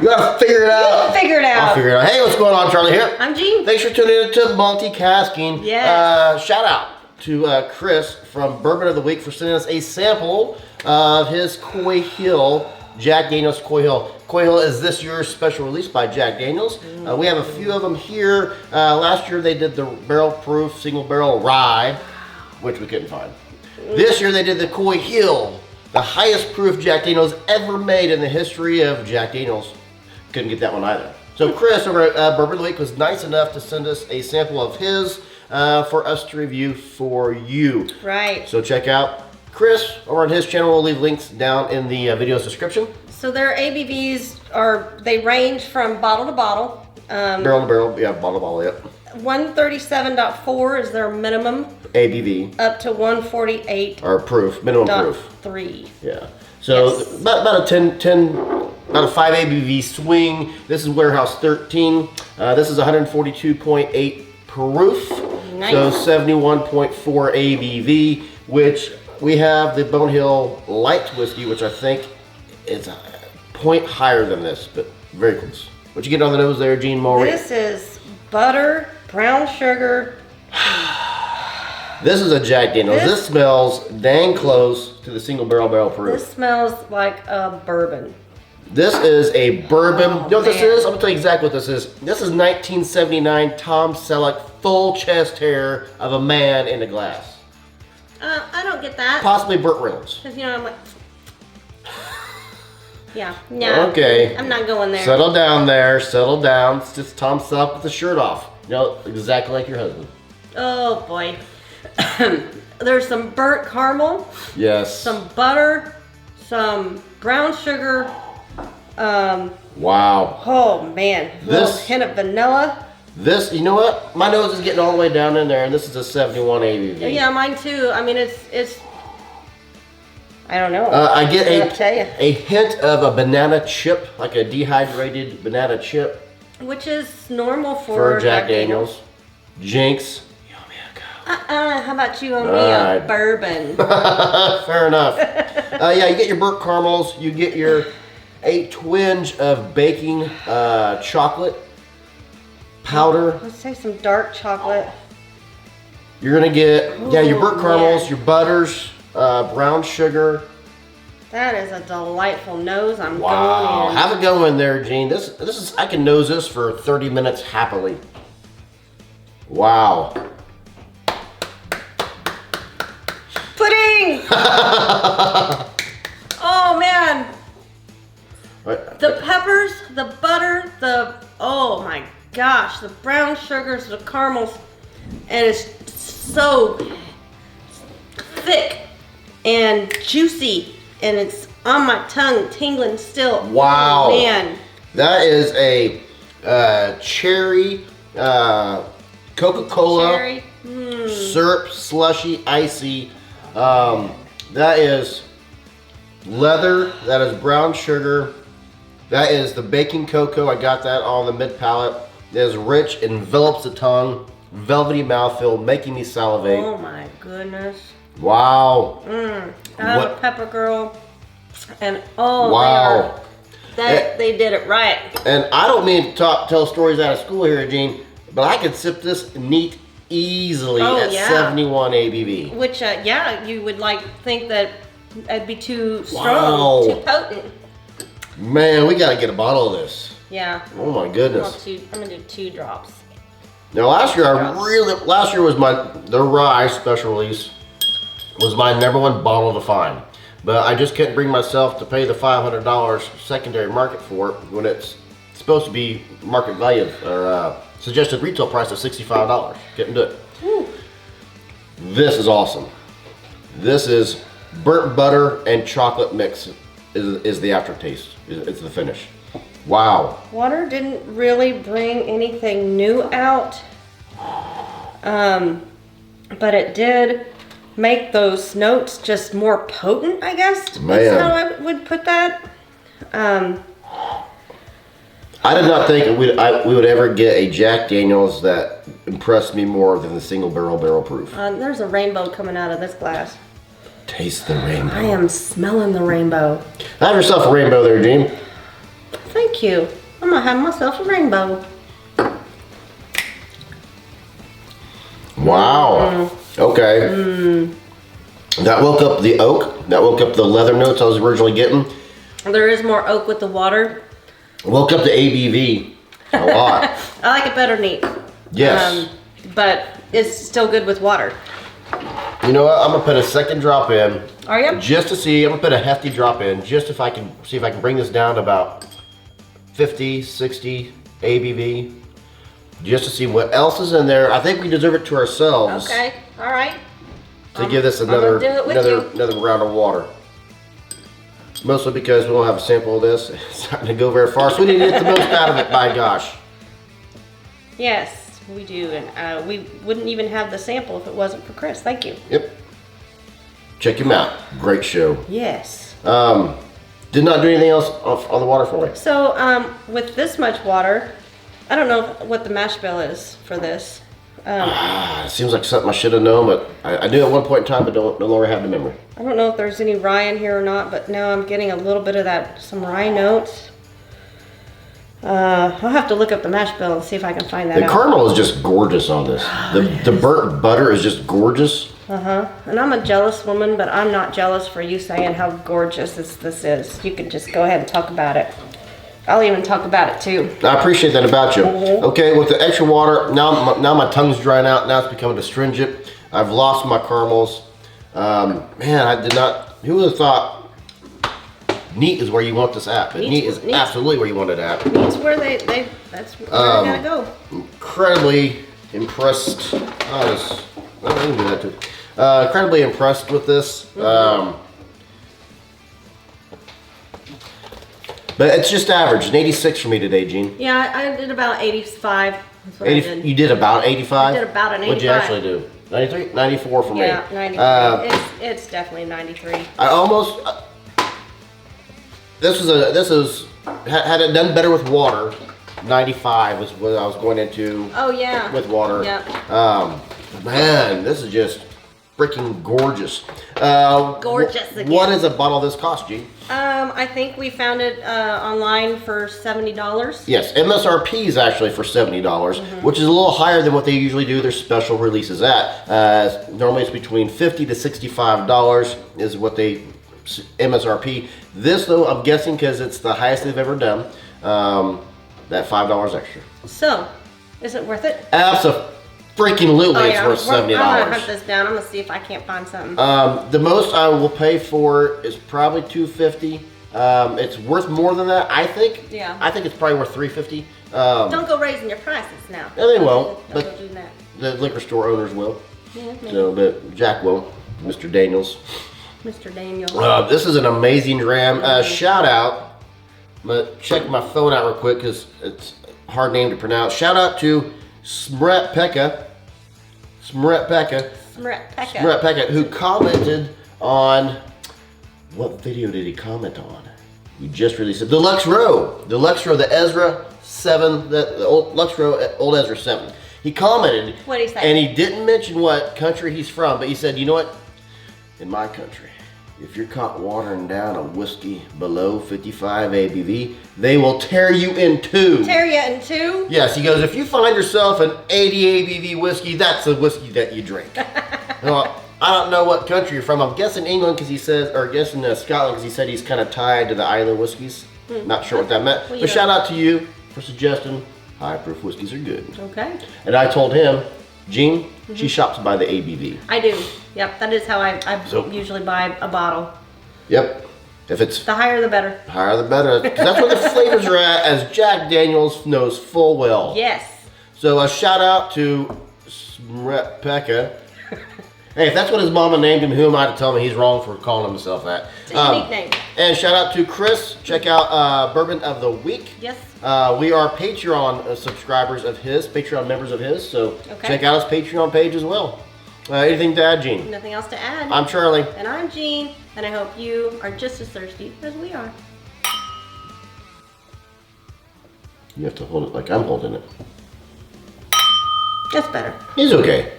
You gotta figure it out. Figure it out. I'll figure it out. Hey, what's going on, Charlie here? I'm Jean. Thanks for tuning in to Multicasking. Yes. Shout out to Chris from Bourbon of the Week for sending us a sample of his Coy Hill, Jack Daniels Coy Hill. Coy Hill is this year's special release by Jack Daniels. We have a few of them here. Last year they did the barrel proof single barrel rye, which we couldn't find. This year they did the Coy Hill, the highest proof Jack Daniels ever made in the history of Jack Daniels. Couldn't get that one either. So Chris over at Bourbon of the Week was nice enough to send us a sample of his for us to review for you. Right. So check out Chris over on his channel. We'll leave links down in the video's description. So their ABVs they range from bottle to bottle. Barrel to barrel, yeah, bottle to bottle, yep. 137.4 is their minimum. ABV. Up to 148. Or proof, minimum proof. 3. Yeah. So yes. about a 5 ABV swing. This is Warehouse 13. This is 142.8 proof. Nice. So 71.4 ABV, which we have the Bone Hill Light Whiskey, which I think is a point higher than this, but very close. What you get on the nose there, Gene Maury? This is butter, brown sugar. This is a Jack Daniels. This smells dang close to the single barrel proof. This smells like a bourbon. This is a bourbon. Oh, you know what this is? I'm gonna tell you exactly what this is. This is 1979 Tom Selleck full chest hair of a man in a glass. I don't get that. Possibly Burt Reynolds. Because, you know, I'm like, yeah. Okay. I'm not going there. Settle down there. Settle down. It's just Tom Selleck with the shirt off. You know, exactly like your husband. Oh boy. There's some burnt caramel. Yes. Some butter. Some brown sugar. Wow. Oh man. A little hint of vanilla. This, you know what? My nose is getting all the way down in there, and this is a 71 ABV. Yeah, mine too. I mean, it's. I don't know. I get a hint of a banana chip, like a dehydrated banana chip. Which is normal for Jack Daniels. Jinx. You owe me a go. How about you owe me a bourbon? Fair enough. Yeah, you get your burnt caramels. You get a twinge of baking chocolate powder. Let's say some dark chocolate. You're gonna get your burnt caramels, your butters, brown sugar. That is a delightful nose. I'm wow. going in. Have a go in there, Gene. This is I can nose this for 30 minutes happily. Wow. Pudding. Oh man. The peppers, the butter, oh my gosh, the brown sugars, the caramels, and it's so thick and juicy, and it's on my tongue, tingling still. Wow. Oh, man. That is a cherry Coca-Cola syrup slushy icy. That is leather, that is brown sugar. That is the baking cocoa. I got that on the mid palate. It is rich, envelops the tongue, velvety mouthfeel, making me salivate. Oh my goodness. Wow. I'm a pepper girl, and wow. They did it right. And I don't mean to tell stories out of school here, Gene, but I could sip this neat easily at 71 ABV. Which, you would think that it'd be too strong, too potent. Man, we gotta get a bottle of this. Yeah. Oh my goodness. I'm gonna do 2 drops. Now last year was the rye special release was my #1 bottle to find. But I just couldn't bring myself to pay the $500 secondary market for it when it's supposed to be market value or suggested retail price of $65. Couldn't do it. Woo. This is awesome. This is burnt butter and chocolate mix is the aftertaste. It's the finish. Wow. Water didn't really bring anything new out, but it did make those notes just more potent, I guess. That's how I would put that. I did not think we would ever get a Jack Daniels that impressed me more than the single barrel proof. There's a rainbow coming out of this glass. Taste the rainbow. I am smelling the rainbow. Have yourself a rainbow there, Gene. thank you. I'm gonna have myself a rainbow. Wow. Okay. That woke up the oak. That woke up the leather notes I was originally getting. There is more oak with the water. Woke up the ABV a lot. I like it better neat. Yes. But it's still good with water. You know what? I'm gonna put a second drop in. Are you? Just to see. I'm gonna put a hefty drop in, just if I can see if I can bring this down to about 50, 60 ABV. Just to see what else is in there. I think we deserve it to ourselves. Okay. All right. To give this another round of water. Mostly because we don't have a sample of this. It's not going to go very far, so we need to get the most out of it, by gosh. Yes, we do. And we wouldn't even have the sample if it wasn't for Chris. Thank you. Yep. Check him out. Great show. Yes. Did not do anything else on the water for me. So, with this much water, I don't know what the mash bill is for this. It seems like something I should have known, but I knew at one point in time, but no longer have the memory. I don't know if there's any rye in here or not, but now I'm getting a little bit of some rye notes. I'll have to look up the mash bill and see if I can find that out. The caramel is just gorgeous on this. The burnt butter is just gorgeous. And I'm a jealous woman, but I'm not jealous for you saying how gorgeous this is. You can just go ahead and talk about it. I'll even talk about it too. I appreciate that about you. Okay, with the extra water, now my tongue's drying out. Now it's becoming astringent. I've lost my caramels. Man, I did not. Who would have thought? Neat is where you want this at, but neat is absolutely where you want it at. Neat's where that's where they gotta go. Incredibly impressed. I can do that too. Incredibly impressed with this. But it's just average. An 86 for me today, Jean. Yeah, I did about 85. That's what 80, I did. You did about 85? I did about an 85. What'd you actually do? 93? 94 for me. Yeah, 93. It's definitely 93. I almost... had it done better with water, 95 was what I was going into. Oh, yeah. With water. Yeah. Man, this is just freaking gorgeous. Gorgeous again. What does a bottle of this cost, Jean? I think we found it online for $70. Yes, MSRP is actually for $70, which is a little higher than what they usually do their special releases at. Normally it's between $50 to $65 is what they MSRP. This though, I'm guessing because it's the highest they've ever done, that $5 extra. So, is it worth it? Absolutely, it's worth $70. I'm gonna hunt this down. I'm gonna see if I can't find something. The most I will pay for is probably $250. It's worth more than that, I think. Yeah. I think it's probably worth $350. Don't go raising your prices now. No, they won't. Don't But go do that. the liquor store owners will. Yeah, maybe. So, but Jack won't. Mr. Daniels. Mr. Daniel. This is an amazing dram. Shout out. I'm gonna check my phone out real quick because it's a hard name to pronounce. Shout out to Smret Pekka, who commented on, what video did he comment on? We just released it. The Lux Row, the Ezra 7, the old Lux Row, old Ezra 7. He commented. What did he say? And he didn't mention what country he's from, but he said, you know what? In my country, if you're caught watering down a whiskey below 55 ABV, they will tear you in two. Tear you in two? Yes, he goes, if you find yourself an 80 ABV whiskey, that's the whiskey that you drink. Well, I don't know what country you're from. I'm guessing England because he says, or guessing Scotland because he said he's kind of tied to the island whiskeys. Not sure what that meant. Well, but shout out to you for suggesting high proof whiskeys are good. Okay. And I told him, Jean, she shops by the ABV. I do. Yep, that is how I usually buy a bottle. Yep. If it's the higher the better. Higher the better. 'Cause that's where the flavors are at, as Jack Daniels knows full well. Yes. So a shout out to Smret Pekka. Hey, if that's what his mama named him, who am I to tell him he's wrong for calling himself that? It's a unique name. And shout out to Chris. Check out Bourbon of the Week. Yes. We are Patreon subscribers of his, Patreon members of his, so check out his Patreon page as well. Anything to add, Jean? Nothing else to add. I'm Charlie. And I'm Jean, and I hope you are just as thirsty as we are. You have to hold it like I'm holding it. That's better. It's okay.